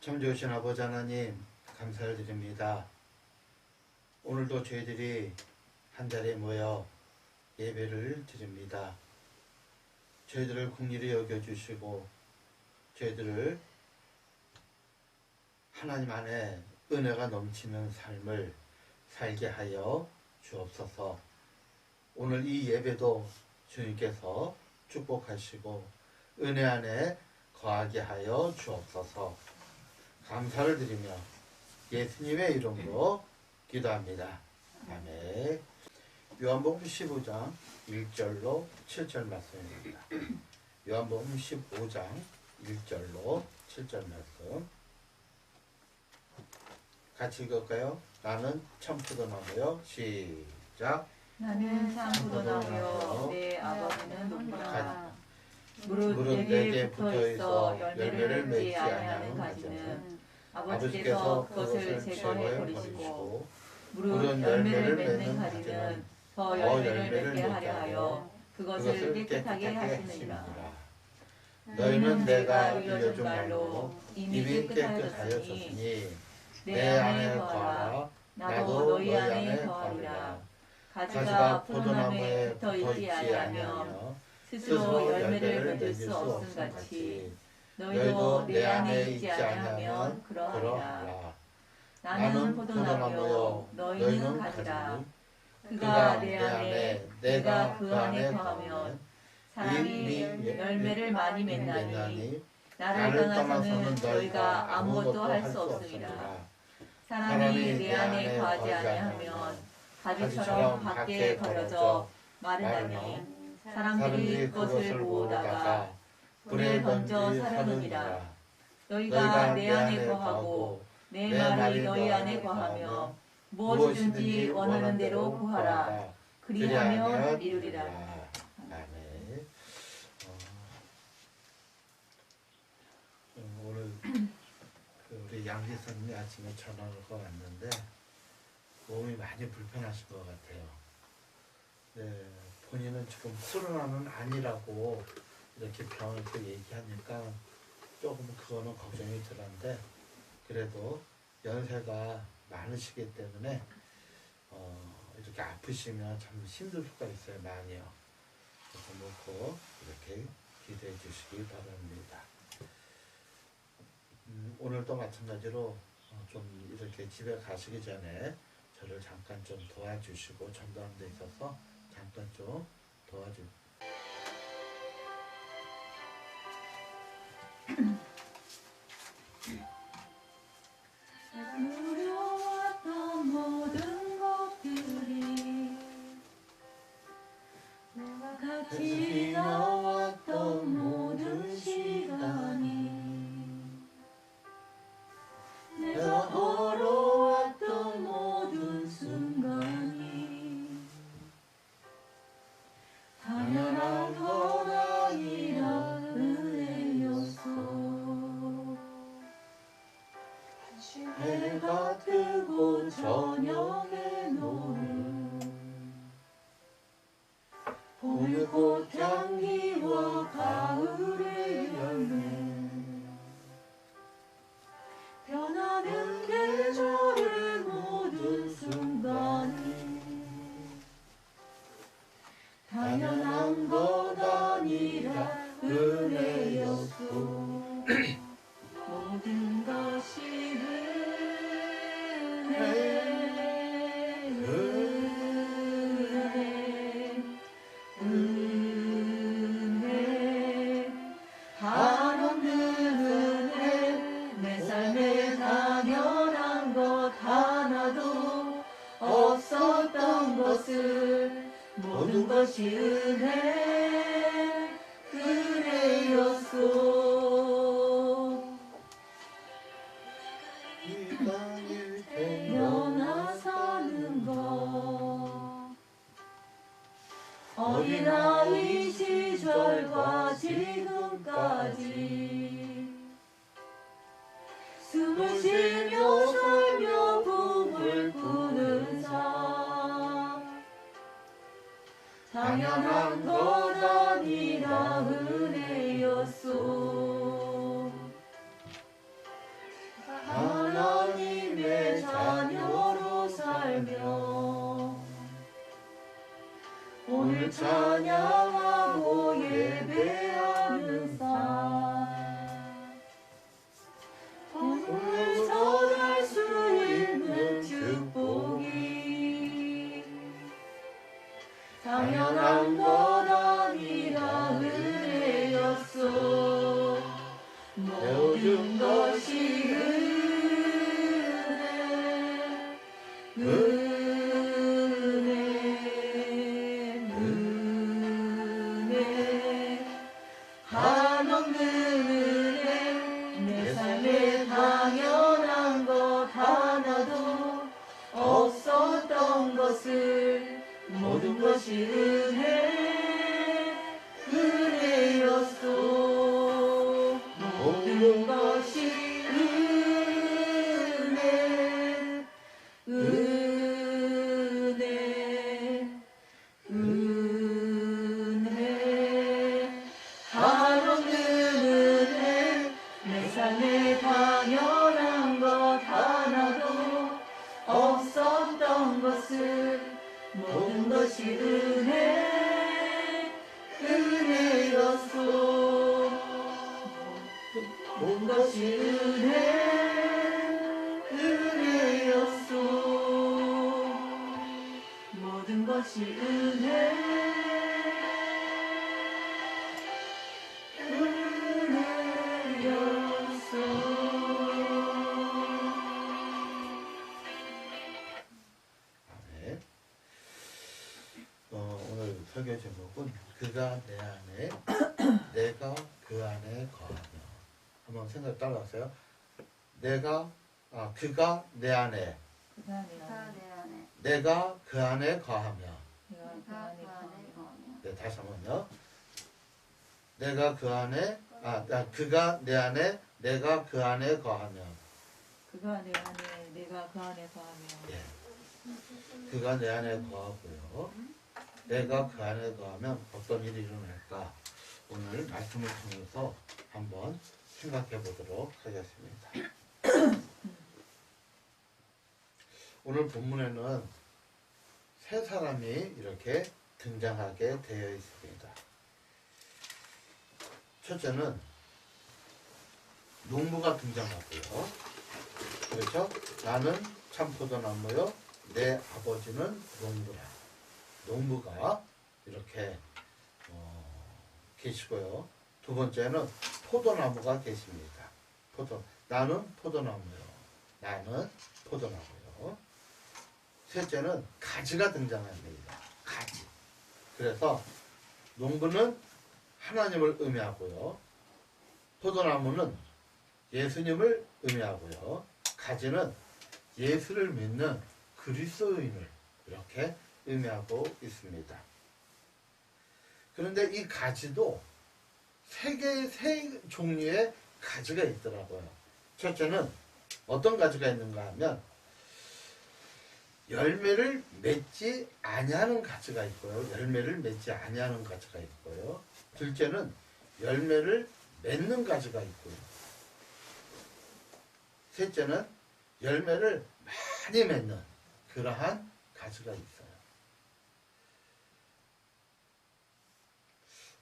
참 좋으신 아버지 하나님 감사를 드립니다. 오늘도 저희들이 한자리에 모여 예배를 드립니다. 저희들을 긍휼히 여겨주시고 저희들을 하나님 안에 은혜가 넘치는 삶을 살게 하여 주옵소서. 오늘 이 예배도 주님께서 축복하시고 은혜 안에 거하게 하여 주옵소서. 감사를 드리며 예수님의 이름으로 기도합니다. 아멘. 요한복음 15장 1절로 7절 말씀입니다. 요한복음 15장 1절로 7절 말씀 같이 읽을까요? 나는 참포도나무요. 시작. 나는 참포도나무요 내 아버지는 농부라. 무릇 내게 붙어있어 열매를 맺지 아니하는 가지는 아버지께서 그것을 제거해 버리시고 무릇 열매를 맺는 가지는 더 열매를 맺게 하려 하여 그것을 깨끗하게 하시느니라. 너희는 내가 알려준 말로 이미 깨끗하였으니 내 안에 거하라. 나도 너희 안에 거하리라. 가지가 포도나무에 붙어 있지 아니하며 스스로 열매를 맺을 수 없음 같이 너희도 내 안에 있지 아니하면 그러하리라. 나는 포도나무요 너희는 가지라. 그가 내 안에 내가 그 안에 거하면 사람이 열매를 많이 맺나니 나를 떠나서는 너희가 아무것도 할 수 없습니다. 사람이 내 안에 거하지 아니하면 가지처럼 밖에 버려져 마르나니 사람들이 그것을 모으다가 불에 던져 사르느니라. 너희가 내 안에 거하고 내 말이 너희 안에 거하며 무엇이든지 원하는 대로 구하라. 그리하면 이루리라. 아멘. 오늘 우리 양지선님이 아침에 전화가 왔는데 몸이 많이 불편하실 것 같아요. 네, 본인은 지금 코로나는 아니라고 이렇게 병원에서 얘기하니까 조금 그거는 걱정이 들었는데 그래도 연세가 많으시기 때문에 이렇게 아프시면 참 힘들 수가 있어요. 많이요. 그래서 놓고 이렇게 기도해 주시기 바랍니다. 오늘도 마찬가지로 좀 이렇게 집에 가시기 전에 저를 잠깐 좀 도와주시고 전도하는 데 있어서 잠깐 좀 도와주세요. 두려웠던 모든 것들이 내가 같이 지나왔던 모든 시간이 내가 걸어왔던 모든 순간이 당연한 건 아니라 은혜였어. 해가 뜨고 저녁의 노을 봄의 꽃향기와 가을의 열매 변하는 계절의 모든 순간이 당연한 것 아니라 은혜였소. 모든 것이 은혜 한없는 은혜 내 삶에 당연한 것 하나도 없었던 것을 모든 것이 은혜였소. 태어나 사는 것 어린아이 시절과 지금까지 숨을 쉬며 살며 꿈을 꾸는 삶 당연한 것 아니라 은혜였소. 주를 찬양하고 예배하는 삶 복을 전할 수 있는 축복이 당연한 것 아니라 은혜였소 모든 것이 은혜 한없는 은혜 내 삶에 당연한 것 하나도 없었던 것을 모든 것이 은혜였소 모든 것이 은혜 한없는 은혜 내 삶에 당연한 것 하나도 없었던 것을 모든 것이 은혜였소 모든 것이 은혜였소 모든 것이 아멘. 오늘 설교 제목은 그가 내 안에 내가 그 안에 거하며. 한번 생각 따라하세요. 그가 내 안에 내가 그 안에 거하며. 네, 다시 한번요. 그가 내 안에 내가 그 안에 거하며. 그가 내 안에 내가 그 안에 거하며 예. 그가 내 안에 거하고요. 내가 그 안에 거하면 어떤 일이 일어날까? 오늘 말씀을 통해서 한번 생각해 보도록 하겠습니다. 오늘 본문에는 세 사람이 이렇게 등장하게 되어 있습니다. 첫째는 농부가 등장하고요. 그렇죠? 나는 참포도나무요, 내 아버지는 농부라. 농부가 이렇게 계시고요. 두 번째는 포도나무가 계십니다. 나는 포도나무요. 나는 포도나무요. 셋째는 가지가 등장합니다. 가지. 그래서 농부는 하나님을 의미하고요. 포도나무는 예수님을 의미하고요. 가지는 예수를 믿는 그리스도인을 이렇게 의미하고 있습니다. 그런데 이 가지도 세 종류의 가지가 있더라고요. 첫째는 어떤 가지가 있는가 하면 열매를 맺지 아니하는 가지가 있고요. 열매를 맺지 아니하는 가지가 있고요. 둘째는 열매를 맺는 가지가 있고요. 셋째는 열매를 많이 맺는 그러한 가지가 있어요.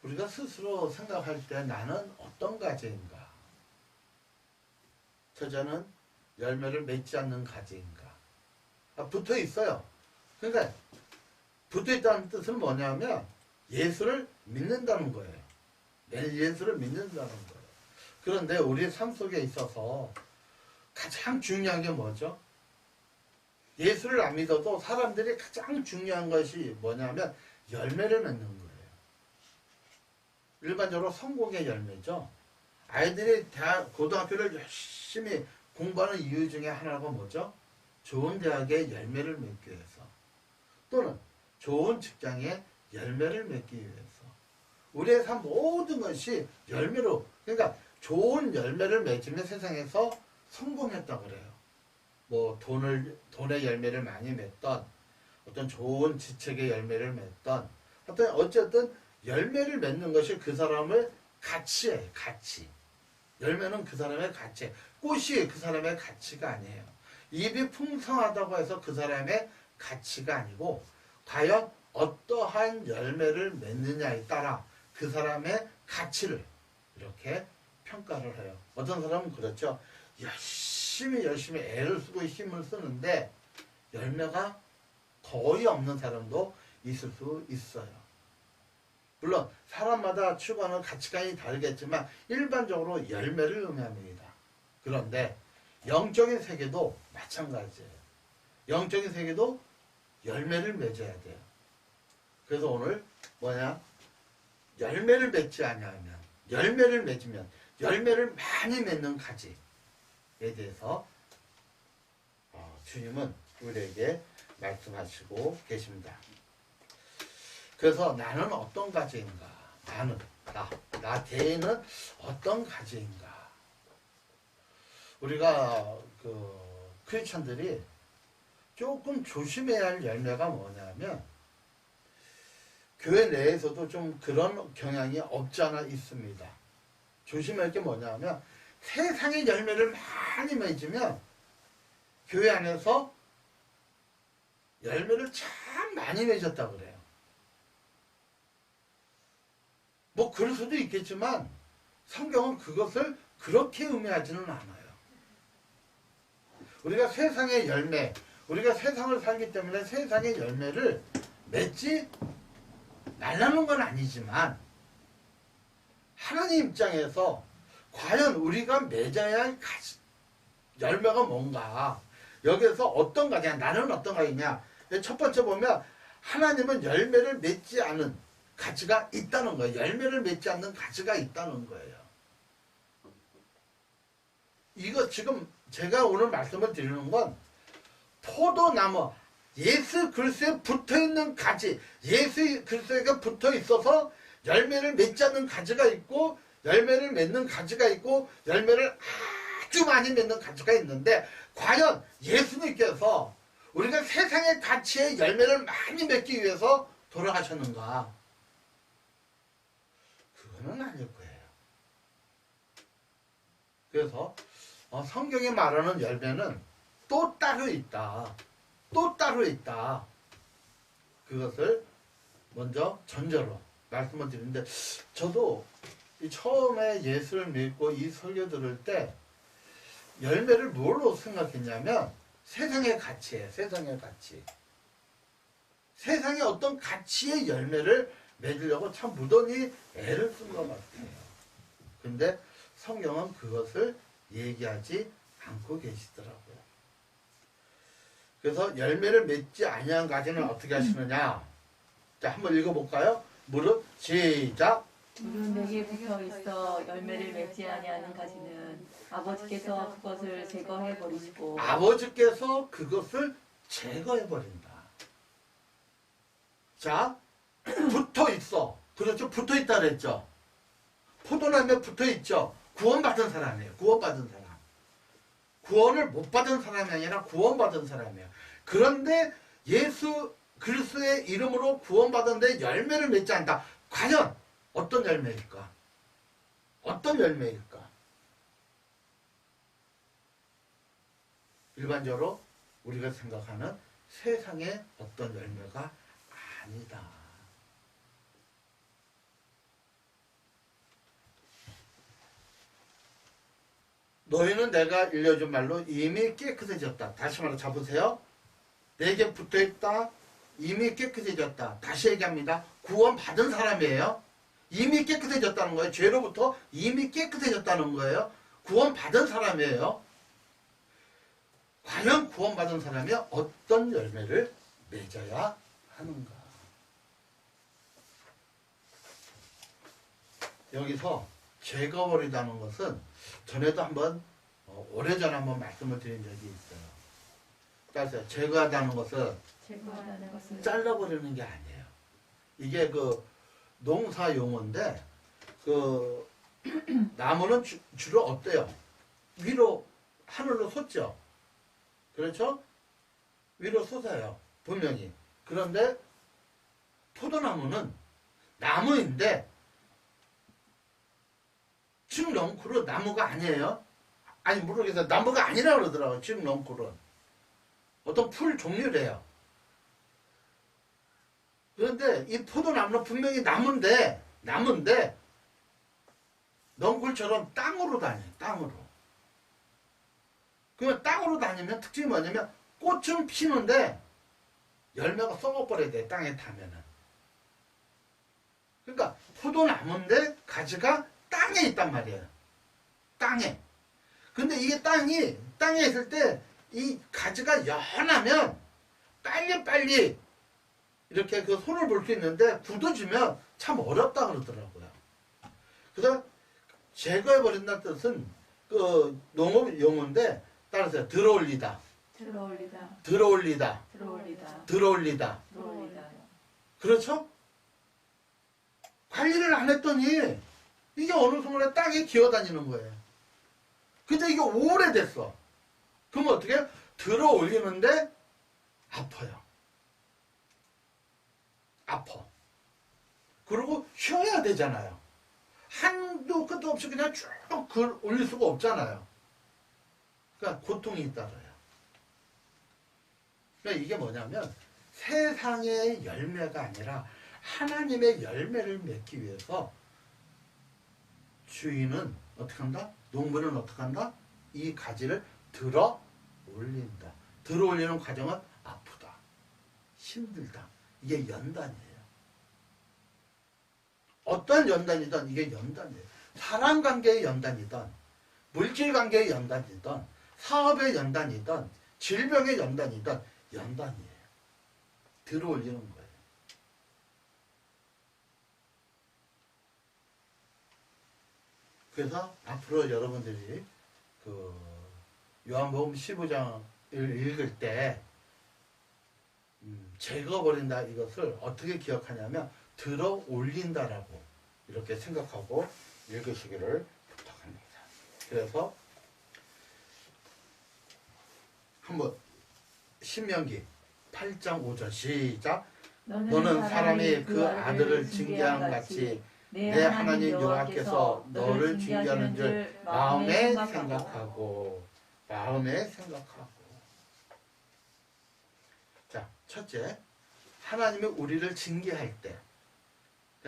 우리가 스스로 생각할 때 나는 어떤 가지인가? 첫째는 열매를 맺지 않는 가지인가? 붙어 있어요. 그러니까 붙어 있다는 뜻은 뭐냐면 예수를 믿는다는 거예요. 예수를 믿는다는 거예요. 그런데 우리 삶 속에 있어서 가장 중요한 게 뭐죠? 예수를 안 믿어도 사람들이 가장 중요한 것이 뭐냐면 열매를 맺는 거예요. 일반적으로 성공의 열매죠. 아이들이 고등학교를 열심히 공부하는 이유 중에 하나가 뭐죠? 좋은 대학의 열매를 맺기 위해서, 또는 좋은 직장의 열매를 맺기 위해서. 우리의 삶 모든 것이 열매로, 그러니까 좋은 열매를 맺으면 세상에서 성공했다고 그래요. 뭐 돈의 열매를 많이 맺던, 어떤 좋은 지책의 열매를 맺던, 어쨌든 열매를 맺는 것이 그 사람을 가치예요. 가치. 열매는 그 사람의 가치. 꽃이 그 사람의 가치가 아니에요. 입이 풍성하다고 해서 그 사람의 가치가 아니고, 과연 어떠한 열매를 맺느냐에 따라 그 사람의 가치를 이렇게 평가를 해요. 어떤 사람은 그렇죠. 열심히 애를 쓰고 힘을 쓰는데 열매가 거의 없는 사람도 있을 수 있어요. 물론 사람마다 추구하는 가치관이 다르겠지만 일반적으로 열매를 의미합니다. 그런데 영적인 세계도 마찬가지예요. 영적인 세계도 열매를 맺어야 돼요. 그래서 오늘 열매를 맺지 아니하면, 열매를 맺으면 열매를 많이 맺는 가지에 대해서 주님은 우리에게 말씀하시고 계십니다. 그래서 나는 어떤 가지인가? 나 개인은 어떤 가지인가? 우리가 크리스천들이 조금 조심해야 할 열매가 뭐냐면 교회 내에서도 좀 그런 경향이 없지 않아 있습니다. 조심할 게 뭐냐면 세상의 열매를 많이 맺으면 교회 안에서 열매를 참 많이 맺었다 그래요. 뭐 그럴 수도 있겠지만 성경은 그것을 그렇게 의미하지는 않아요. 우리가 세상의 열매, 우리가 세상을 살기 때문에 세상의 열매를 맺지 말라는 건 아니지만 하나님 입장에서 과연 우리가 맺어야 할 열매가 뭔가, 여기에서 어떤 가지냐, 나는 어떤 가지냐. 첫 번째 보면 하나님은 열매를 맺지 않은 가치가 있다는 거예요. 열매를 맺지 않는 가치가 있다는 거예요. 이거 지금 제가 오늘 말씀을 드리는 건 포도나무, 예수 그리스도에 붙어있는 가지, 예수 그리스도에게 붙어있어서 열매를 맺지 않는 가지가 있고 열매를 맺는 가지가 있고 열매를 아주 많이 맺는 가지가 있는데, 과연 예수님께서 우리가 세상의 가치의 열매를 많이 맺기 위해서 돌아가셨는가? 그거는 아닐 거예요. 그래서 성경이 말하는 열매는 또 따로 있다. 또 따로 있다. 그것을 먼저 전제로 말씀을 드리는데, 저도 처음에 예수를 믿고 이 설교 들을 때 열매를 뭘로 생각했냐면 세상의 가치예요. 세상의 가치. 세상의 어떤 가치의 열매를 맺으려고 참 무던히 애를 쓴 것 같아요. 근데 성경은 그것을 얘기하지 않고 계시더라고요. 그래서 열매를 맺지 아니한 가지는 어떻게 하시느냐? 자, 한번 읽어볼까요? 무릇 시작. 무릇 내게 붙어 있어 열매를 맺지 아니하는 가지는 아버지께서 그것을 제거해 버리시고, 아버지께서 그것을 제거해 버린다. 자, 붙어 있어. 그렇죠? 붙어 있다 그랬죠? 포도나무에 붙어 있죠? 구원받은 사람이에요. 구원받은 사람. 구원을 못 받은 사람이 아니라 구원받은 사람이에요. 그런데 예수 그리스도의 이름으로 구원받은데 열매를 맺지 않는다. 과연 어떤 열매일까? 어떤 열매일까? 일반적으로 우리가 생각하는 세상의 어떤 열매가 아니다. 너희는 내가 일러준 말로 이미 깨끗해졌다. 다시 말해 잡으세요. 내게 붙어있다. 이미 깨끗해졌다. 다시 얘기합니다. 구원 받은 사람이에요. 이미 깨끗해졌다는 거예요. 죄로부터 이미 깨끗해졌다는 거예요. 구원 받은 사람이에요. 과연 구원 받은 사람이 어떤 열매를 맺어야 하는가? 여기서 제거버리다는 것은 전에도 한번 오래전에 한번 말씀을 드린 적이 있어요. 따라서 제거하다는 것은 제거하다는 것은 잘라버리는 게 아니에요. 이게 농사 용어인데 나무는 주로 어때요? 위로 하늘로 솟죠. 그렇죠? 위로 솟아요. 분명히. 그런데 포도나무는 나무인데 칡렁쿨은 나무가 아니에요. 아니 모르겠어요. 나무가 아니라 그러더라고요. 칡렁쿨은 어떤 풀 종류래요. 그런데 이 포도나무는 분명히 나무인데 넝굴처럼 땅으로 다녀요. 땅으로. 그러면 땅으로 다니면 특징이 뭐냐면 꽃은 피는데 열매가 썩어버려야 돼. 땅에 닿으면은. 그러니까 포도나무인데 가지가 땅에 있단 말이에요. 땅에. 근데 이게 땅에 있을 때 이 가지가 연하면 빨리빨리 이렇게 그 손을 볼 수 있는데 굳어지면 참 어렵다 그러더라고요. 그래서 제거해버린다는 뜻은 그 농업 용어인데 따라서 들어올리다. 들어올리다. 들어올리다. 들어올리다. 들어올리다. 들어올리다. 그렇죠? 관리를 안 했더니 이게 어느 순간에 땅에 기어다니는 거예요. 근데 이게 오래됐어. 그럼 어떻게 해요? 들어올리는데 아파요. 아파. 그리고 쉬어야 되잖아요. 한도 끝도 없이 그냥 쭉 올릴 수가 없잖아요. 그러니까 고통이 따라요. 그러니까 이게 뭐냐면 세상의 열매가 아니라 하나님의 열매를 맺기 위해서 주인은 어떻게 한다? 농부는 어떻게 한다? 이 가지를 들어 올린다. 들어 올리는 과정은 아프다. 힘들다. 이게 연단이에요. 어떤 연단이든 이게 연단이에요. 사람 관계의 연단이든 물질 관계의 연단이든 사업의 연단이든 질병의 연단이든 연단이에요. 들어 올리는 거예요. 그래서 앞으로 여러분들이 그 요한복음 15장을 읽을 때 제거버린다 이것을 어떻게 기억하냐면 들어 올린다라고 이렇게 생각하고 읽으시기를 부탁합니다. 그래서 한번 신명기 8장 5절 시작. 너는 사람이 그 아들을 징계한 같이 내 하나님 여호와께서 너를 징계하는 줄 마음에 생각하고. 자, 첫째, 하나님이 우리를 징계할 때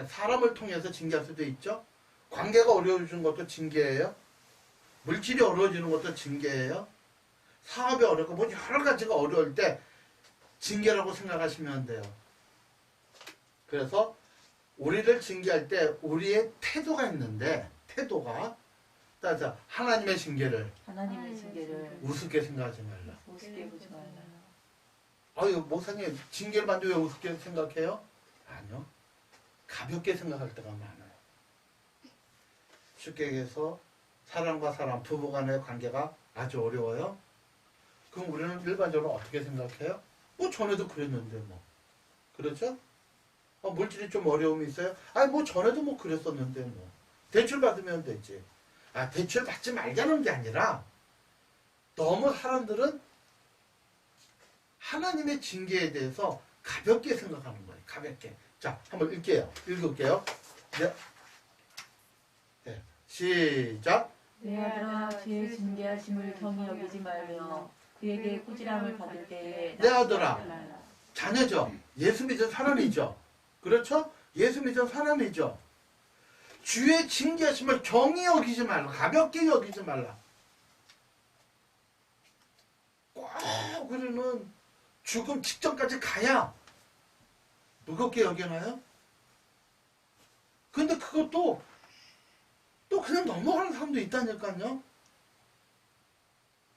사람을 통해서 징계할 수도 있죠. 관계가 어려워지는 것도 징계예요. 물질이 어려워지는 것도 징계예요. 사업이 어렵고 뭐 여러 가지가 어려울 때 징계라고 생각하시면 돼요. 그래서 우리를 징계할 때 우리의 태도가 있는데 태도가 따라서 하나님의 징계를 우습게 생각하지 말라. 우습게 보지 말라. 아유 목사님 징계를 받는데 왜 우습게 생각해요? 아니요. 가볍게 생각할 때가 많아요. 쉽게 얘기해서 사람과 사람 부부 간의 관계가 아주 어려워요. 그럼 우리는 일반적으로 어떻게 생각해요? 뭐 전에도 그랬는데 뭐. 그렇죠? 물질이 좀 어려움이 있어요? 아니 뭐 전에도 뭐 그랬었는데 뭐. 대출 받으면 되지. 대출 받지 말자는 게 아니라 너무 사람들은 하나님의 징계에 대해서 가볍게 생각하는 거예요. 가볍게. 자, 한번 읽을게요. 네. 네. 시작. 내 아들아 죄의 징계하심을 경히 여기지 말며 그에게 꾸지람을 받을 때에 내 아들아, 자녀죠. 예수 믿은 사람이죠. 그렇죠? 예수 믿은 사람이죠. 주의 징계하심을 경히 여기지 말라. 가볍게 여기지 말라. 꼭 우리는 죽음 직전까지 가야 무겁게 여기나요? 근데 그것도 또 그냥 넘어가는 사람도 있다니까요.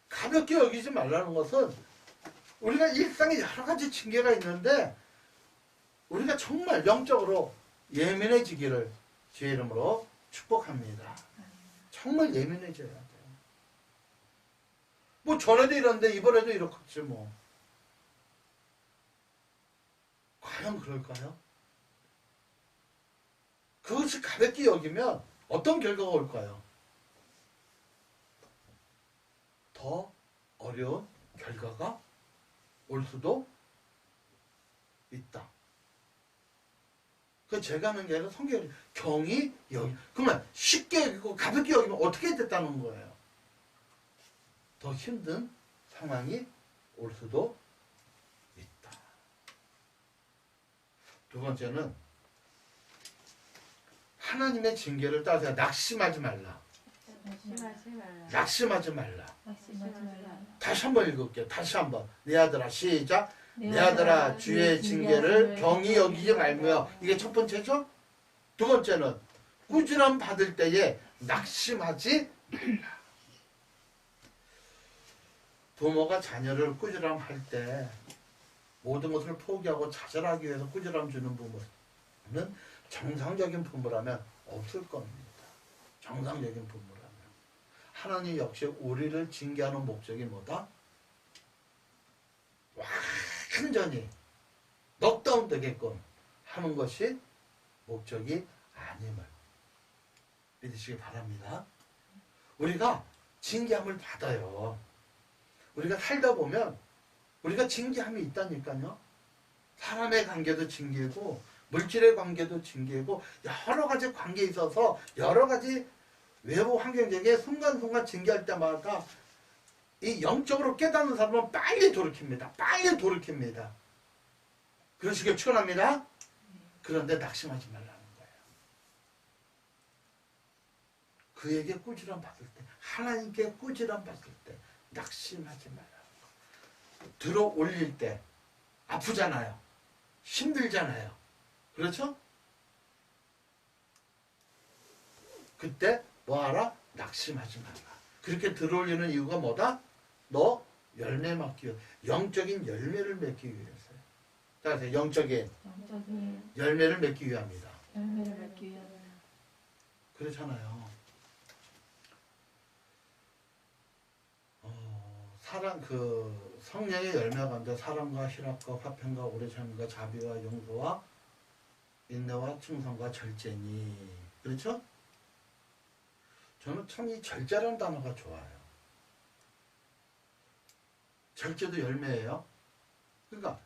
가볍게 여기지 말라는 것은 우리가 일상에 여러 가지 징계가 있는데 우리가 정말 영적으로 예민해지기를 주의 이름으로 축복합니다. 정말 예민해져야 돼요. 뭐 전에도 이런데 이번에도 이렇겠지 뭐. 과연 그럴까요? 그것이 가볍게 여기면 어떤 결과가 올까요? 더 어려운 결과가 올 수도 있다. 그 제가 하는 게 아니라 성경이 경히 여기. 그러면 쉽게 여기고 가볍게 여기면 어떻게 됐다는 거예요? 더 힘든 상황이 올 수도 있다. 두 번째는 하나님의 징계를 따라서 낙심하지 말라. 낙심하지 말라. 낙심하지 말라. 낙심하지 말라. 다시 한번 읽을게요. 다시 한번. 내 아들아 시작. 내 아들아 주의 징계를 경히 여기지 말며. 이게 첫 번째죠. 두 번째는 꾸지람 받을 때에 낙심하지 말라. 부모가 자녀를 꾸지람할 때 모든 것을 포기하고 자살하기 위해서 꾸지람 주는 부모는 정상적인 부모라면 없을 겁니다. 정상적인 부모라면. 하나님 역시 우리를 징계하는 목적이 뭐다? 완전히 넉다운 되게끔 하는 것이 목적이 아님을 믿으시기 바랍니다. 우리가 징계함을 받아요. 우리가 살다 보면 우리가 징계함이 있다니까요. 사람의 관계도 징계고 물질의 관계도 징계고 여러 가지 관계에 있어서 여러 가지 외부 환경적인 순간순간 징계할 때마다 이 영적으로 깨닫는 사람은 빨리 돌이킵니다. 빨리 돌이킵니다. 그러시길 축원합니다. 그런데 낙심하지 말라는 거예요. 그에게 꾸지람 받을 때, 하나님께 꾸지람 받을 때 낙심하지 말라는 거예요. 들어 올릴 때 아프잖아요. 힘들잖아요. 그렇죠? 그때 뭐하라? 낙심하지 마라. 그렇게 들어올리는 이유가 뭐다? 너 열매 맺기 위해, 영적인 열매를 맺기 위해서요. 따라서 영적인 열매를 맺기 위함이다. 열매를 맺기 위함. 그렇잖아요. 사랑 성령의 열매 가운데 사랑과 희락과 화평과 오래 참과 자비와 용서와 인내와 충성과 절제니. 그렇죠? 저는 참 이 절제라는 단어가 좋아요. 절제도 열매예요. 그러니까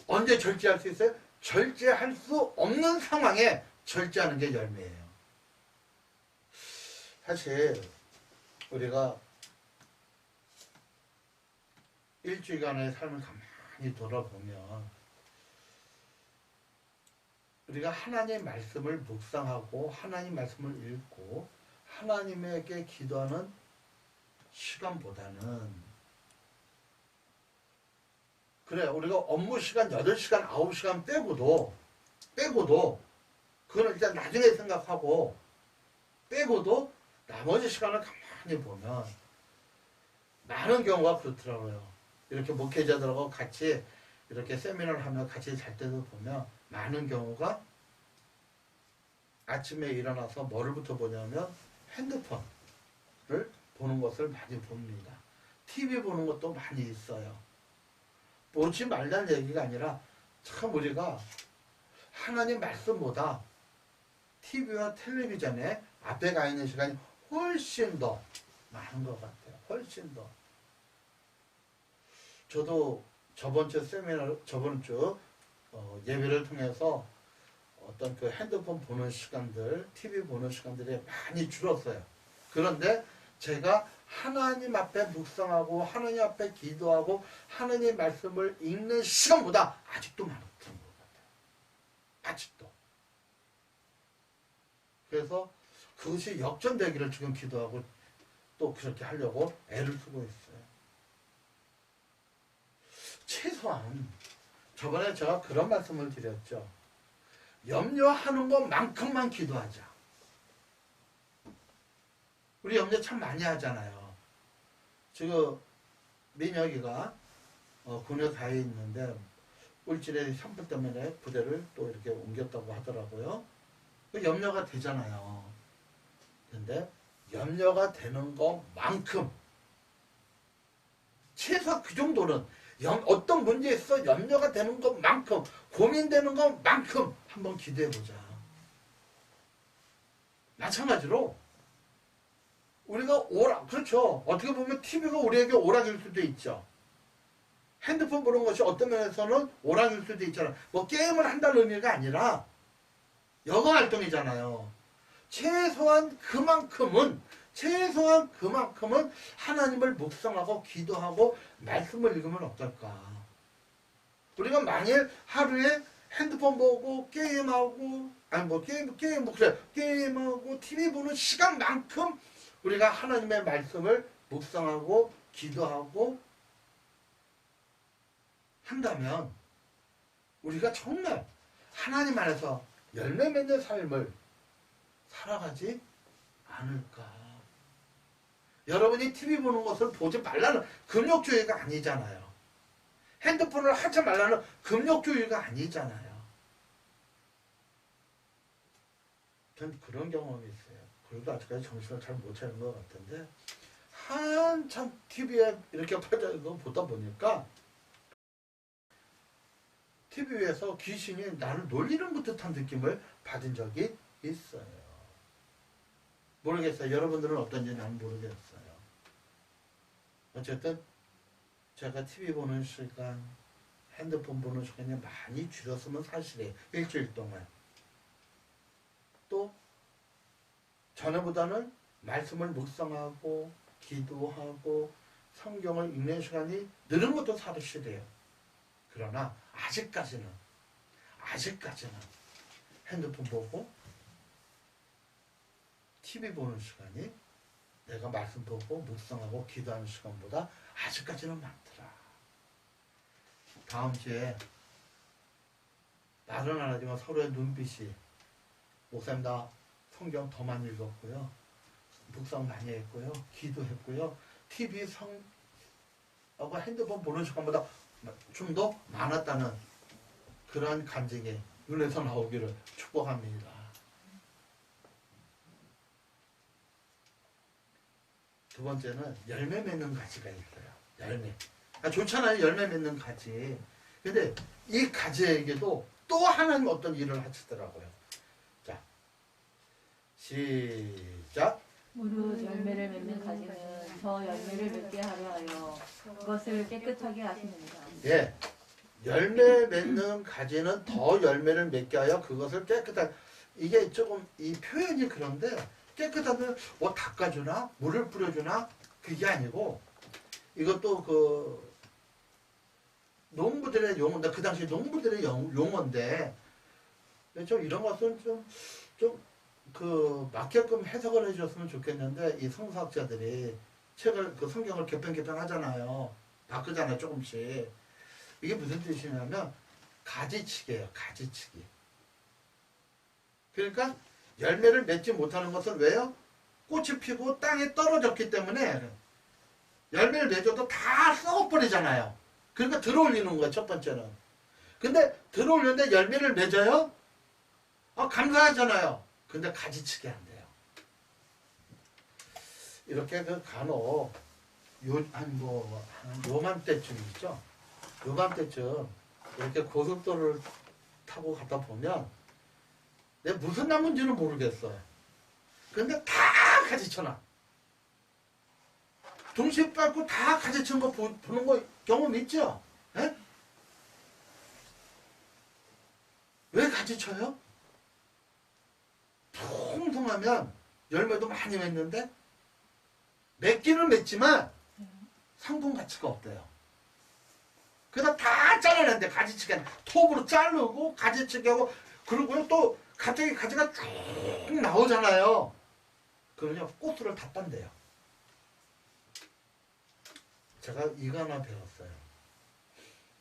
언제 절제할 수 있어요? 절제할 수 없는 상황에 절제하는 게 열매예요. 사실 우리가 일주일간의 삶을 가만히 돌아보면 우리가 하나님의 말씀을 묵상하고 하나님 말씀을 읽고 하나님에게 기도하는 시간보다는 그래 우리가 업무 시간 8시간 9시간 빼고도 그건 일단 나중에 생각하고 빼고도 나머지 시간을 가만히 보면 많은 경우가 그렇더라고요. 이렇게 목회자들하고 같이 이렇게 세미나를 하며 같이 잘 때도 보면 많은 경우가 아침에 일어나서 뭐를부터 보냐면 핸드폰을 보는 것을 많이 봅니다. TV 보는 것도 많이 있어요. 보지 말라는 얘기가 아니라 참 우리가 하나님 말씀보다 TV와 텔레비전에 앞에 가 있는 시간이 훨씬 더 많은 것 같아요. 훨씬 더. 저도 저번 주 예배를 통해서 어떤 그 핸드폰 보는 시간들, TV 보는 시간들이 많이 줄었어요. 그런데 제가 하나님 앞에 묵상하고 하나님 앞에 기도하고 하나님 말씀을 읽는 시간보다 아직도 많은 것 같아요. 아직도. 그래서 그것이 역전되기를 지금 기도하고 또 그렇게 하려고 애를 쓰고 있어요. 최소한 저번에 제가 그런 말씀을 드렸죠. 염려하는 것만큼만 기도하자. 우리 염려 참 많이 하잖아요. 지금 민혁이가 군에 가 있는데 울진에 산불 때문에 부대를 또 이렇게 옮겼다고 하더라고요. 그 염려가 되잖아요. 근데 염려가 되는 것만큼 최소한 그 정도는 어떤 문제에 있어 염려가 되는 것만큼 고민되는 것만큼 한번 기도해보자. 마찬가지로 우리가 그렇죠. 어떻게 보면 TV가 우리에게 오락일 수도 있죠. 핸드폰 보는 것이 어떤 면에서는 오락일 수도 있잖아요. 뭐 게임을 한다는 의미가 아니라 여가 활동이잖아요. 최소한 그만큼은 하나님을 묵상하고 기도하고 말씀을 읽으면 어떨까? 우리가 만일 하루에 핸드폰 보고 게임하고 아니 뭐 게임 뭐 그래 게임하고 TV 보는 시간만큼 우리가 하나님의 말씀을 묵상하고 기도하고 한다면 우리가 정말 하나님 안에서 열매 맺는 삶을 살아가지 않을까. 여러분이 TV 보는 것을 보지 말라는 금욕주의가 아니잖아요. 핸드폰을 하지 말라는 금욕주의가 아니잖아요. 전 그런 경험이 있어요. 그래도 아직까지 정신을 잘 못 차린 것 같은데 한참 TV에 이렇게 퍼져 있는 거 보다 보니까 TV에서 귀신이 나를 놀리는 듯한 느낌을 받은 적이 있어요. 모르겠어요. 여러분들은 어떤지 난 모르겠어요. 어쨌든 제가 TV 보는 시간, 핸드폰 보는 시간이 많이 줄였으면 사실이에요. 일주일 동안. 또 전에보다는 말씀을 묵상하고 기도하고 성경을 읽는 시간이 늘은 것도 사실이에요. 그러나 아직까지는 핸드폰 보고 TV 보는 시간이 내가 말씀 보고 묵상하고 기도하는 시간보다 아직까지는 많더라. 다음 주에 말은 안 하지만 서로의 눈빛이 목사님 나 성경 더 많이 읽었고요. 묵상 많이 했고요. 기도했고요. TV 하고 핸드폰 보는 시간보다 좀 더 많았다는 그러한 간증이 눈에서 나오기를 축복합니다. 두 번째는 열매 맺는 가지가 있어요. 열매. 좋잖아요. 열매 맺는 가지. 근데 이 가지에게도 또 하나님 어떤 일을 하시더라고요. 자, 시작. 무릇 열매를 맺는 가지는 더 열매를 맺게 하려 하여 그것을 깨끗하게 하시느니라. 예. 열매 맺는 가지는 더 열매를 맺게 하여 그것을 깨끗하게. 이게 조금 이 표현이 그런데 깨끗하면 뭐 닦아주나 물을 뿌려주나 그게 아니고 이것도 그 농부들의 용어인데 그 당시 농부들의 용어인데 좀 이런 것은 좀 그 맞게끔 해석을 해줬으면 좋겠는데 이 성서학자들이 책을 그 성경을 개편하잖아요. 바꾸잖아요 조금씩. 이게 무슨 뜻이냐면 가지치기예요. 가지치기. 그러니까 열매를 맺지 못하는 것은 왜요? 꽃이 피고 땅에 떨어졌기 때문에 열매를 맺어도 다 썩어버리잖아요. 그러니까 들어올리는 거예요. 첫 번째는. 근데 들어올리는데 열매를 맺어요? 감사하잖아요. 근데 가지치기 안 돼요. 이렇게 그 간혹 요맘때쯤 있죠. 요맘때쯤 이렇게 고속도로를 타고 가다 보면 내가 무슨 나무인지는 모르겠어요. 근데 다 가지쳐놔. 동시에 밟고 다 가지친 거 보는 거 경험 있죠? 에? 왜 가지쳐요? 통통하면 열매도 많이 맺는데 맺기는 맺지만 상품 가치가 없대요. 그래서 다 잘라낸대. 가지치기 톱으로 자르고 가지치기 하고 그리고 또 갑자기 가지가 쭉 나오잖아요. 그러면 꽃을 다 딴대요. 제가 이거 하나 배웠어요.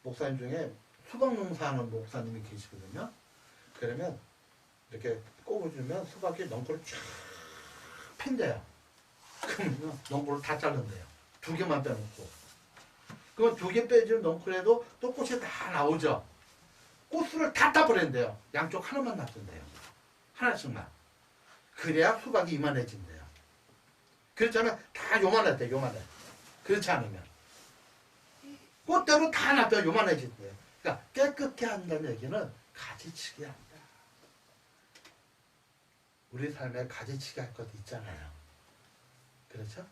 목사님 중에 수박 농사하는 목사님이 계시거든요. 그러면 이렇게 꼽아주면 수박이 넝쿨을 쫙 핀대요. 그러면 넝쿨을 다 자른대요. 2개만 빼놓고. 그럼 2개 빼주는 넝쿨에도 또 꽃이 다 나오죠. 꽃술을 다 따버린대요. 양쪽 하나만 놔둔대요. 하나씩만. 그래야 수박이 이만해진대요. 그렇지 않으면 다 요만하대, 요만해. 그렇지 않으면. 꽃대로 다 놔둬 요만해진대요. 그러니까 깨끗게 한다는 얘기는 가지치기 한다. 우리 삶에 가지치기 할 것 있잖아요. 그렇죠?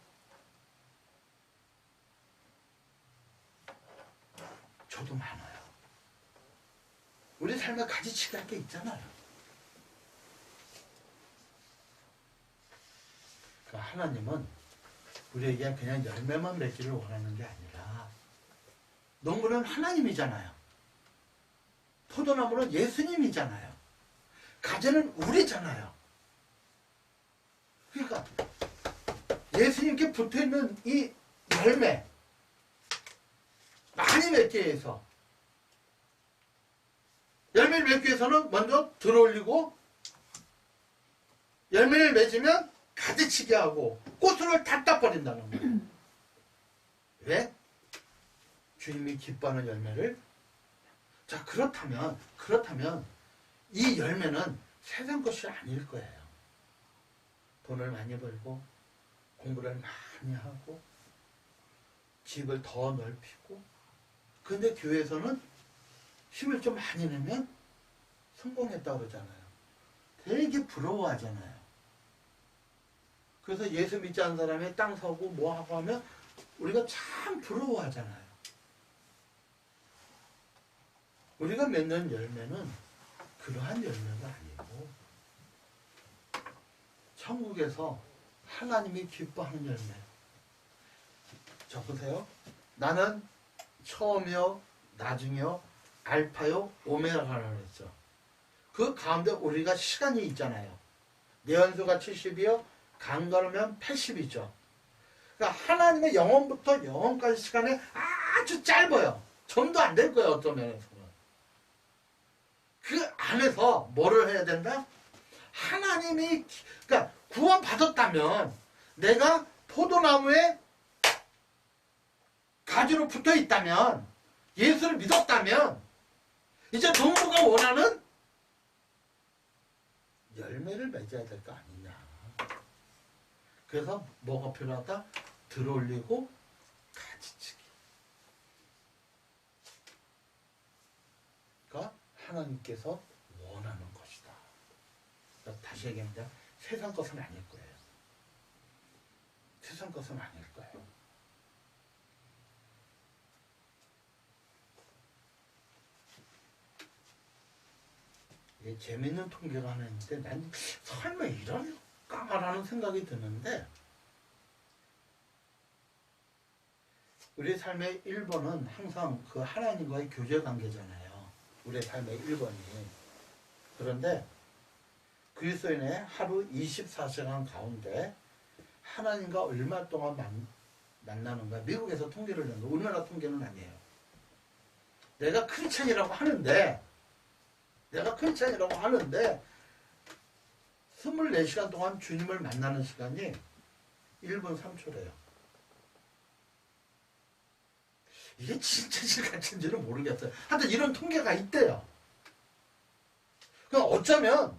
저도 많아요. 우리 삶에 가지치기 할 게 있잖아요. 하나님은 우리에게 그냥 열매만 맺기를 원하는 게 아니라 농부는 하나님이잖아요. 포도나무는 예수님이잖아요. 가지는 우리잖아요. 그러니까 예수님께 붙어있는 이 열매 많이 맺기 위해서, 열매를 맺기 위해서는 먼저 들어올리고, 열매를 맺으면 가지치게 하고 꽃을 닫다 버린다는 거예요. 왜? 주님이 기뻐하는 열매를. 자, 그렇다면 이 열매는 세상 것이 아닐 거예요. 돈을 많이 벌고 공부를 많이 하고 집을 더 넓히고, 근데 교회에서는 힘을 좀 많이 내면 성공했다고 그러잖아요. 되게 부러워하잖아요. 그래서 예수 믿지 않는 사람이 땅 사고 뭐 하고 하면 우리가 참 부러워하잖아요. 우리가 맺는 열매는 그러한 열매가 아니고 천국에서 하나님이 기뻐하는 열매. 자, 보세요. 나는 처음이요 나중이요 알파요 오메가라고 했죠. 그 가운데 우리가 시간이 있잖아요. 내연수가 70이요 강가르면 80이죠. 그러니까 하나님의 영원부터 영원까지 시간이 아주 짧아요. 점도 안 될 거예요. 어떤 면에서는. 그 안에서 뭐를 해야 된다? 하나님이, 그러니까 구원 받았다면 내가 포도나무에 가지로 붙어 있다면, 예수를 믿었다면 이제 농부가 원하는 열매를 맺어야 될 거 아니냐. 그래서 뭐가 필요하다? 들어올리고 가지치기. 그러니까 하나님께서 원하는 것이다. 그러니까 다시 얘기합니다. 세상 것은 아닐 거예요. 세상 것은 아닐 거예요. 이게 재밌는 통계가 하나 있는데 난 설마 이럴까라는 생각이 드는데, 우리 삶의 1번은 항상 그 하나님과의 교제 관계잖아요. 우리의 삶의 1번이. 그런데 그리스도인의 하루 24시간 가운데 하나님과 얼마 동안 만나는가? 미국에서 통계를 낸 거, 우리나라 통계는 아니에요. 내가 크리스찬이라고 하는데 24시간 동안 주님을 만나는 시간이 1분 3초래요. 이게 진짜인지 가짜인지는 모르겠어요. 하여튼 이런 통계가 있대요. 그럼 어쩌면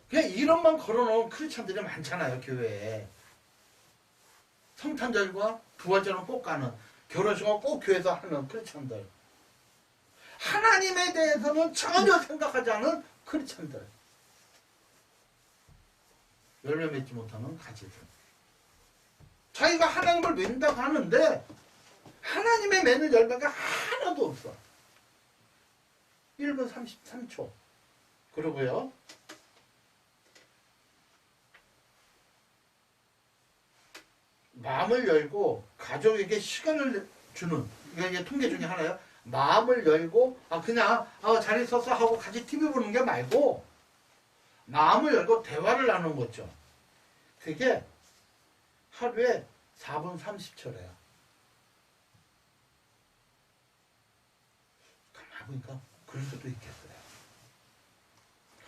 그냥 이름만 걸어놓은 크리스찬들이 많잖아요. 교회에. 성탄절과 부활절은 꼭 가는, 결혼식은 꼭 교회에서 하는 크리스찬들. 하나님에 대해서는 전혀 생각하지 않은 크리스찬들. 열매 맺지 못하는 가지들. 자기가 하나님을 믿는다고 하는데 하나님의 맺는 열매가 하나도 없어. 1분 33초. 그러고요. 마음을 열고 가족에게 시간을 주는, 이게 통계 중에 하나예요. 마음을 열고 그냥 잘 있었어 하고 같이 TV 보는 게 말고 마음을 열고 대화를 나누는 거죠. 그게 하루에 4분 30초래요. 가만히 보니까 그럴 수도 있겠어요.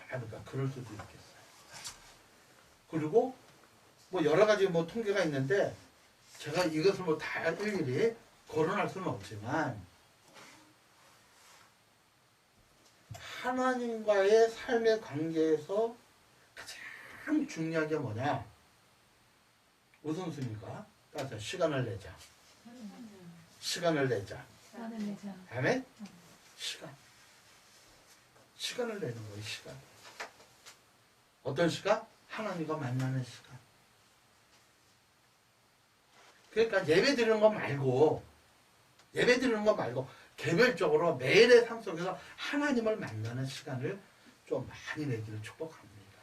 가만히 보니까 그럴 수도 있겠어요. 그리고 뭐 여러 가지 뭐 통계가 있는데 제가 이것을 뭐 다 일일이 거론할 수는 없지만, 하나님과의 삶의 관계에서 가장 중요한 게 뭐냐? 우선순위가 따라서 시간을 내자. 시간을 내자. 아멘? 시간을 내는 거예요. 시간. 어떤 시간? 하나님과 만나는 시간. 그러니까 예배 드리는 거 말고 개별적으로 매일의 삶 속에서 하나님을 만나는 시간을 좀 많이 내기를 축복합니다.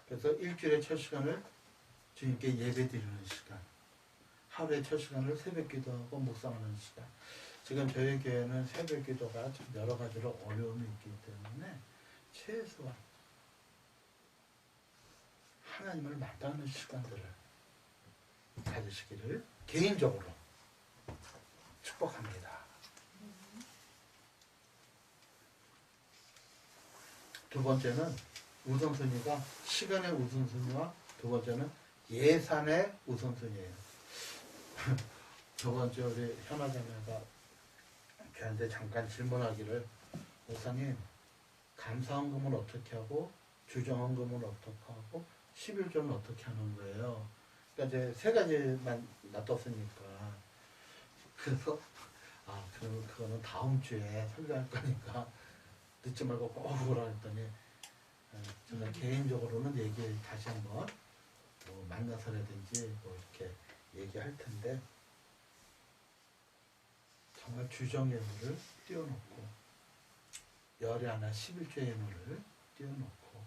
그래서 일주일의 첫 시간을 주님께 예배 드리는 시간, 하루에 첫 시간을 새벽 기도하고 묵상하는 시간. 지금 저희 교회는 새벽 기도가 좀 여러 가지로 어려움이 있기 때문에 최소한 하나님을 만나는 시간들을 가지시기를 개인적으로 축복합니다. 두 번째는 우선순위가 시간의 우선순위와 두 번째는 예산의 우선순위예요. 저번 주에 우리 현아자매가 저한테 잠깐 질문하기를 목사님 감사헌금은 어떻게 하고 주정헌금은 어떻게 하고 11조는 어떻게 하는 거예요. 그러니까 이제 세 가지만 놔뒀으니까 그래서 그러면 그거는 다음 주에 설교할 거니까 늦지 말고 꼭 오라 했더니 제가 개인적으로는 얘기 다시 한번 뭐 만나서라든지 뭐 이렇게 얘기할 텐데 정말 주정 예물을 띄워놓고 열에 하나 11조 예물을 띄워놓고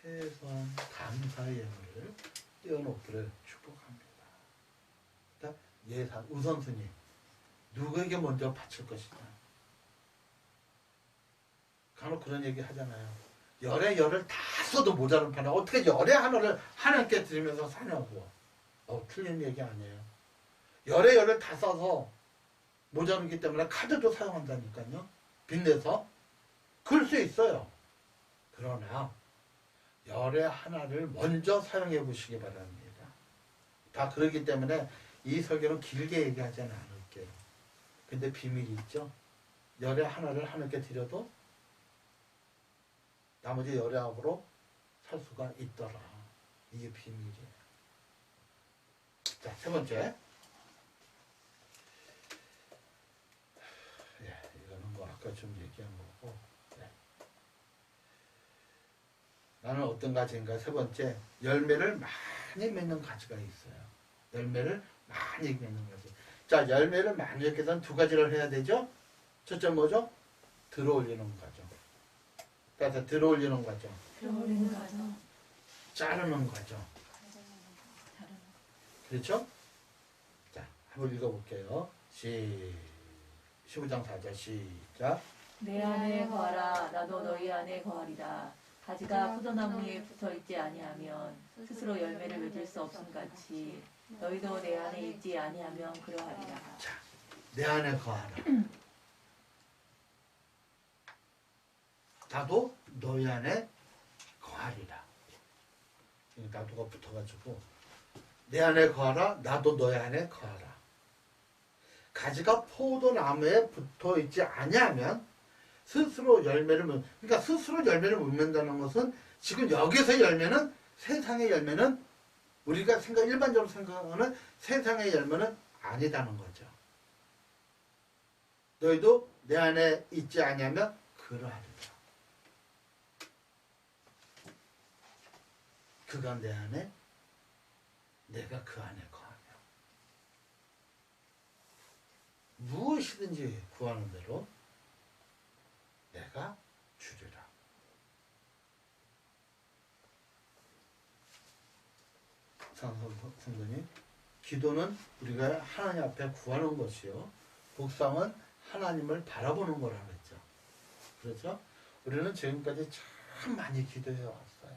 최소한 감사 예물을 띄워놓기를 축복합니다. 그러니까 예산 우선순위 누구에게 먼저 바칠 것이냐. 간혹 그런 얘기 하잖아요. 열에 열을 다 써도 모자른 판에 어떻게 열에 하나를 하나님께 드리면서 사냐고. 틀린 얘기 아니에요. 열에 열을 다 써서 모자르기 때문에 카드도 사용한다니까요. 빚내서. 그럴 수 있어요. 그러나 열에 하나를 먼저 사용해 보시기 바랍니다. 다 그러기 때문에 이 설교는 길게 얘기하지는 않을게요. 근데 비밀이 있죠. 열에 하나를 하나님께 드려도 나머지 열애하고로 살 수가 있더라. 이게 비밀이에요. 자, 세 번째. 이거는 뭐 아까 좀 얘기한 거고. 나는 어떤 가지인가? 세 번째, 열매를 많이 맺는 가지가 있어요. 열매를 많이 맺는 가지. 자, 열매를 많이 맺기 위해서는 두 가지를 해야 되죠? 첫째 뭐죠? 들어올리는 과정. 그래서 들어올리는 과정. 들어올리는 과정. 자르는 과정. 그렇죠? 자, 한번 읽어볼게요. 15장 4절 시작. 내 안에 거하라 나도 너희 안에 거하리라. 가지가 포도나무에 붙어있지 아니하면 스스로 열매를 맺을 수 없음 같이 너희도 내 안에 있지 아니하면 그러하리라. 자, 내 안에 거하라. 나도 너희 안에 거하리라. 나도가 붙어가지고 내 안에 거하라. 나도 너희 안에 거하라. 가지가 포도나무에 붙어있지 아니하면 스스로 열매를 그러니까 스스로 열매를 못 맺는다는 것은 지금 여기서 열매는 세상의 열매는 우리가 일반적으로 생각하는 세상의 열매는 아니다는 거죠. 너희도 내 안에 있지 아니하면 그러하리라. 그가 내 안에 내가 그 안에 거하며 무엇이든지 구하는 대로 내가 주리라. 성도님, 기도는 우리가 하나님 앞에 구하는 것이요, 복상은 하나님을 바라보는 거라고 했죠. 그렇죠? 우리는 지금까지 참 많이 기도해 왔어요.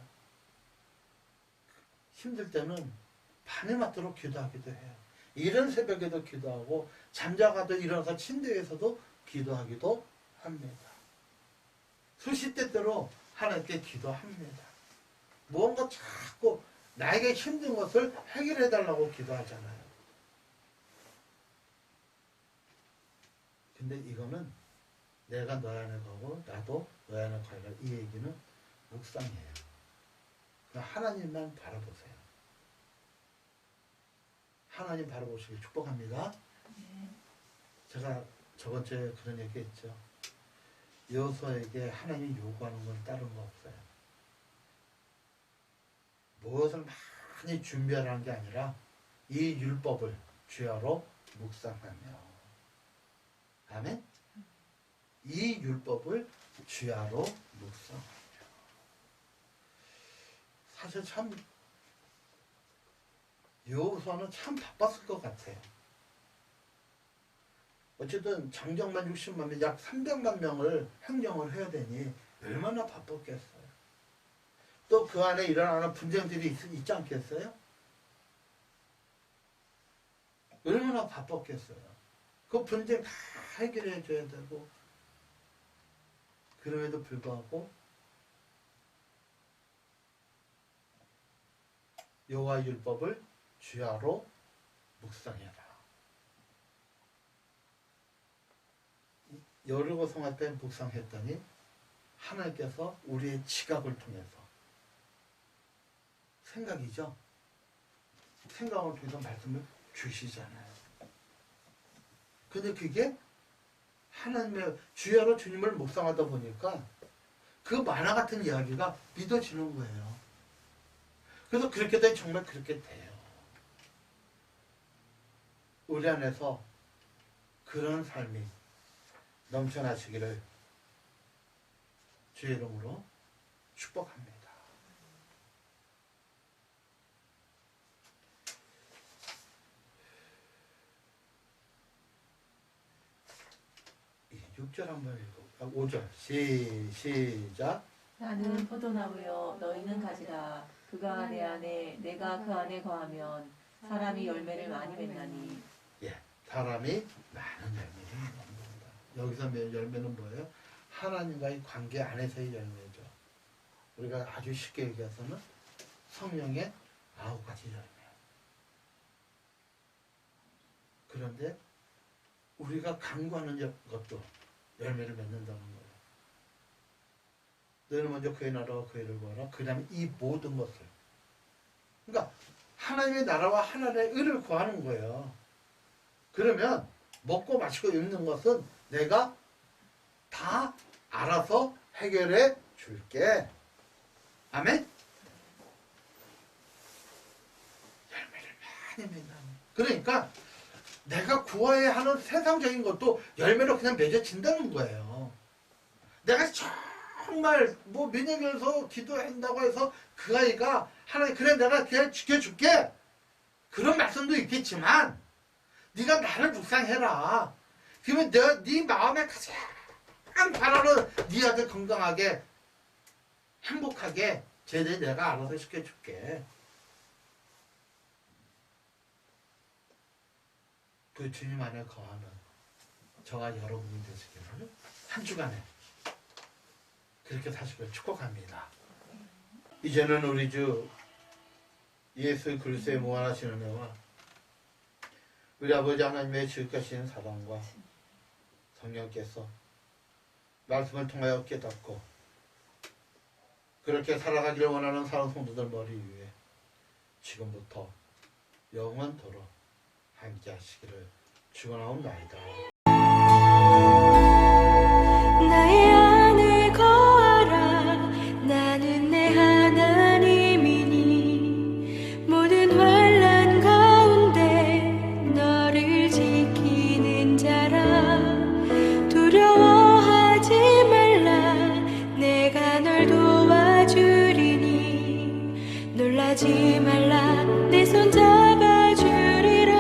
힘들 때는 밤에 맞도록 기도하기도 해요. 이른 새벽에도 기도하고 잠자가도 일어나서 침대에서도 기도하기도 합니다. 수시때때로 하나님께 기도합니다. 무언가 자꾸 나에게 힘든 것을 해결해 달라고 기도하잖아요. 근데 이거는 내가 너희 안에 가고 나도 너희 안에 가라, 이 얘기는 묵상이에요. 그냥 하나님만 바라보세요. 하나님 바라보시길 축복합니다. 제가 저번 주에 그런 얘기 했죠. 여호수아에게 하나님이 요구하는 건 다른 거 없어요. 무엇을 많이 준비하라는 게 아니라 이 율법을 주야로 묵상하며. 아멘? 이 율법을 주야로 묵상하며. 사실 참 여호수아는 참 바빴을 것 같아요. 어쨌든 장정만 60만 명, 약 300만 명을 행정을 해야 되니 얼마나 바빴겠어요. 또 그 안에 일어나는 분쟁들이 있지 않겠어요? 얼마나 바빴겠어요. 그 분쟁 다 해결해 줘야 되고, 그럼에도 불구하고 여호와 율법을 주야로 묵상해라. 여리고 성할 때 묵상했더니 하나님께서 우리의 지각을 통해서 생각이죠. 생각을 통해서 말씀을 주시잖아요. 근데 그게 하나님의 주야로 주님을 묵상하다 보니까 그 만화 같은 이야기가 믿어지는 거예요. 그래서 그렇게 되면 정말 그렇게 돼요. 우리 안에서 그런 삶이 넘쳐나시기를 주의 이름으로 축복합니다. 이 6절 한번 읽어볼까? 5절 시작. 나는 포도나무요 너희는 가지라. 그가 내 안에 내가 그 안에 거하면 사람이 열매를 많이 맺나니. 예, 사람이 많은 열매를 맺는다. 여기서 열매는 뭐예요? 하나님과의 관계 안에서의 열매죠. 우리가 아주 쉽게 얘기해서는 성령의 9가지 열매. 그런데 우리가 강구하는 것도 열매를 맺는다는 거예요. 너희는 먼저 그의 나라와 그의 의를 구하라. 그 다음에 이 모든 것을. 그러니까 하나님의 나라와 하나님의 의를 구하는 거예요. 그러면 먹고 마시고 입는 것은 내가 다 알아서 해결해 줄게. 아멘? 열매를 많이 맺는. 그러니까 내가 구해야 하는 세상적인 것도 열매로 그냥 맺어진다는 거예요. 내가 정말 뭐 민영에서 기도한다고 해서 그 아이가 하나님 그래 내가 그냥 지켜줄게. 그런 말씀도 있겠지만 네가 나를 묵상해라. 그러면 네 마음에 가장 바라는 네 아들 건강하게 행복하게 제대로 내가 알아서 시켜줄게. 그 주님 안에 거하는 저와 여러분이 되시기를 한 주간에 그렇게 사시길 축복합니다. 이제는 우리 주 예수 그리스도의 무한하신 은혜와 우리 아버지 하나님의 지극하신 사랑과 성령께서 말씀을 통하여 깨닫고 그렇게 살아가기를 원하는 사랑 성도들 머리 위에 지금부터 영원토록 함께 하시기를 축원하옵나이다. 나의 안에 거하라. 나는 내 하나님이니 모든 환난 가운데 너를 지키는 자라. 두려워하지 말라. 내가 널 도와주리니 놀라지 말라. 내 손 잡아주리라.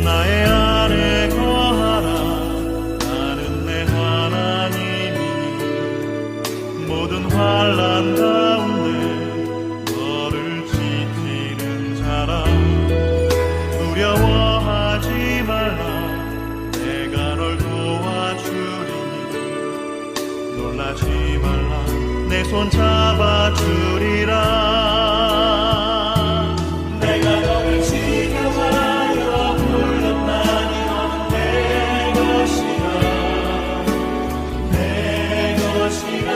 나의 안에 거하라. 나는 내 하나님이니 모든 환난 가운데 너를 지키는 자라. 두려워하지 말라. 내가 널 도와주리니 놀라지 말라. 내 손 잡아주리라. 내가 너를 지켜하여 불렀나니 너는 내 것이라. 내 것이라.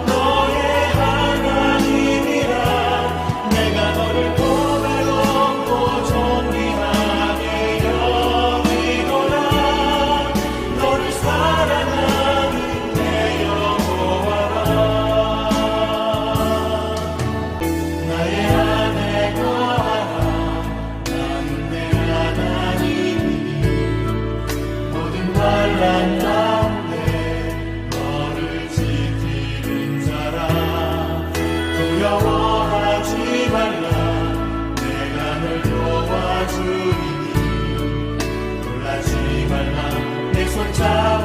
너의 하나님이라. 내가 너를 고백하고 존귀하게 여기노라. 너를 사랑하는 내 여호와라. 말라 내가 널 도와주리니 놀라지 말라 내 손 잡아